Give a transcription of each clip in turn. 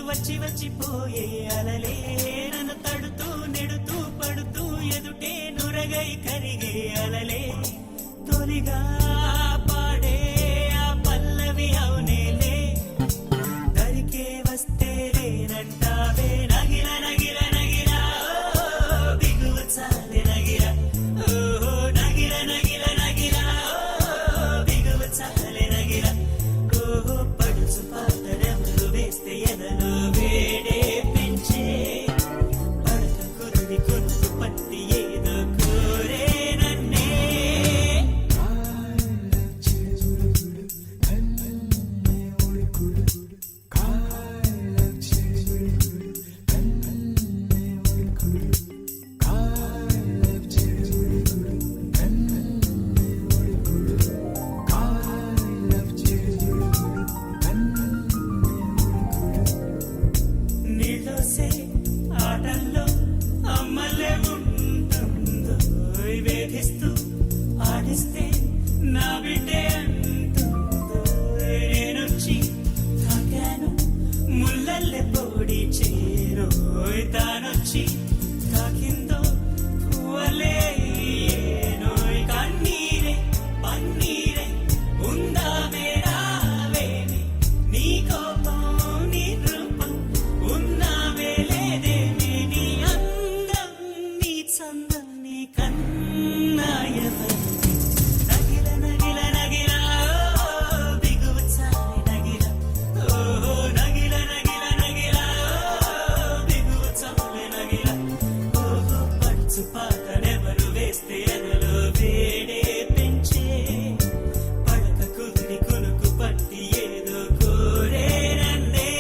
వచ్చి వచ్చిపోయే అలలే నన్ను తడుతూ నెడుతూ పడుతూ ఎదుటే నురగై కరిగే అలలే తొలిగా పాడే ఆ పల్లవి అవునేలే దరికే వస్తే రేనంటావే నగిర నగిర నగిర బిగువ చాలే నగిర ఓహో నగిర నగిర నగిర బిగువ చాలే నగిర ఓహో పడుచు పాతరెవరు వేస్తే ఎదలో వేడే పెంచే పడత కురుడి కొనుకు పట్టి ఏదో కోరే నన్నే నీళ్ళోసే ఆటల్లో అమ్మలే ఉంటుందో వేధిస్తూ ఆడిస్తే నా బిడ్డే అంటుందో నేనొచ్చి తాకాను ముల్లల్లె పొడి చేరోయ్ తానొచ్చి తాకిందో పువ్వలే ఏనోయ్ కన్నీరే పన్నీరే ఉందా మేరావేమి నీ కోపం నీ రూపం ఉన్నావే లేదేమి నీ అందం నీ చందం నీ కన్నాయవరి నగిల నగిల నగిల బిగువ చాలి నగిల ఓహో నగిల నగిల నగిల బిగువ చాలి నగిల ఓహో పడుచు పాతనెవరు వేస్తే ఎదలో వేడే పెంచే పడక కుదిరి కొనుకు పట్టి ఏదో కోరే నన్నే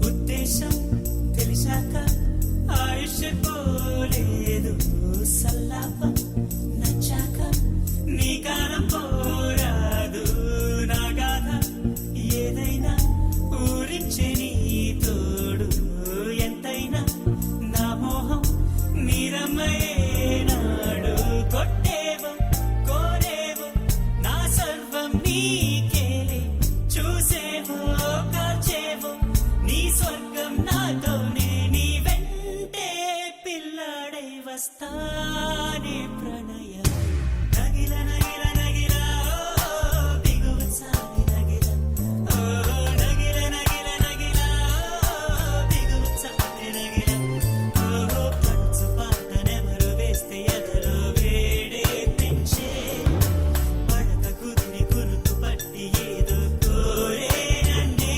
ఉద్దేశం తెలిసాక ఆయుష్ పోలేదు సల్లాపం నచ్చాక నీ కాలం పోరాదు నా గాథ ఏదైనా ఊరించే నీ తోడు ఎంతైనా నా మోహం మీరమ్మయేనాడు కొట్టేవో కోరేవో నా సర్వం నీకేలే చూసేవో కాచేవో నీ స్వర్గం నాతోనే నీ వెంటే పిల్లాడై వస్తానే ప్రణయం నగిల నగిల నగిల బిగువ చాలి నగిల ఓ నగిల నగిల నగిల బిగువ చాలి నగిల ఓ పడుచు పాతనెవరు వేస్తే ఎదలో వేడే పెంచే పడక కుదిరి కురుకు పట్టి ఏదో కోరే నన్నే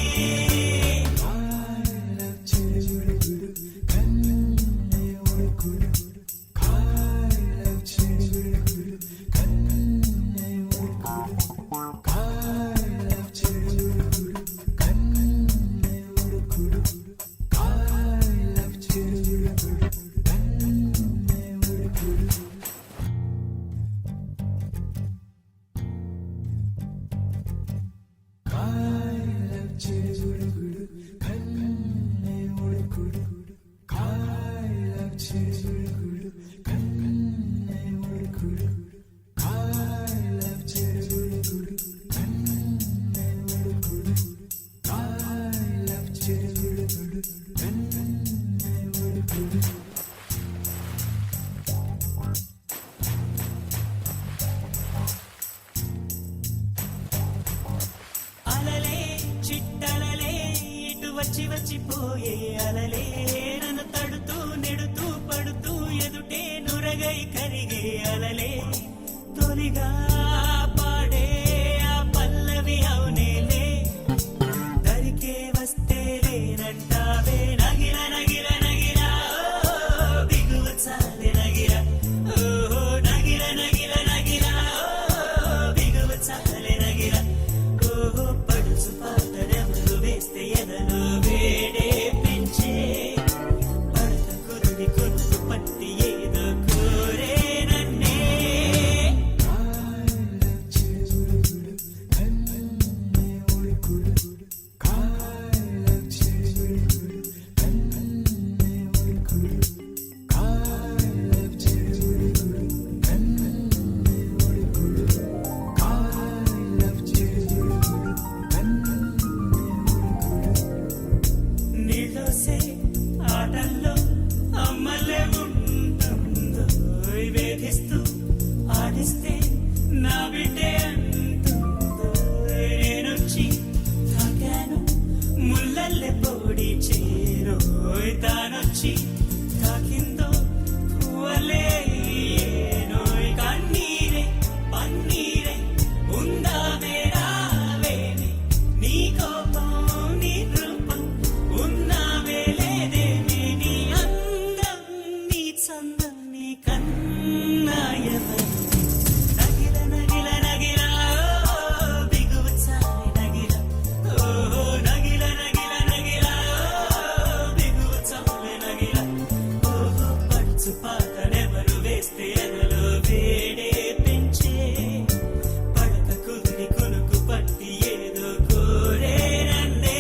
అలలే చిట్టలలే ఇటు వచ్చి వచ్చిపోయే అలలే నన్ను తడుతూ నెడుతూ పడుతూ ఎదుటే నురగై కరిగే కలలే తొలిగా పాడే ఆ పల్లవి అవునేలే దరికే వస్తే లేనంటావే నగిర నగిర నగిర ఓ, బిగువ చాలే నగిర ఓ నగిర నగిర నగిర ఓ, బిగువ చాలే నగిర ఓ పడుచు పాటరెవరు వేస్తే ఎదలో వేడే పెంచే పడత కురుడి కొట్టు పట్టి ఏదో కోరే నన్నే నీళ్ళోసే ఆటల్లో అమ్మలే ఉంటుందో వేధిస్తూ ఆడిస్తే నా బిడ్డే అంటుందో నేనొచ్చి తాకాను ముల్లల్లె పొడి చేరోయ్ తానొచ్చి తాకిందో పువ్వలే ఏనోయ్ కన్నీరే పన్నీరే ఉందా వేరావేమి నీ కోపం నీ రూపం ఉన్నావే లేదేమి నీ అందం నీ చందం నీ కన్నాయవరు నగిల నగిల నగిల ఓ, బిగువ చాలి నగిల ఓ నగిల నగిల నగిల ఓ, బిగువ చాలి నగిల ఓ పడుచు పాటనెవరు వేస్తే ఎదలో వేడే పెంచే పడత కుదిరి కొనుకు పట్టి ఏదో కోరే నన్నే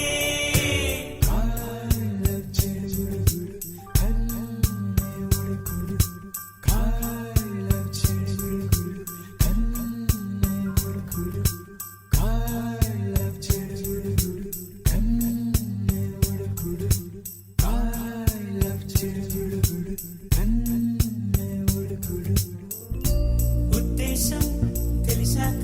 ఉద్దేశం తెలిసాక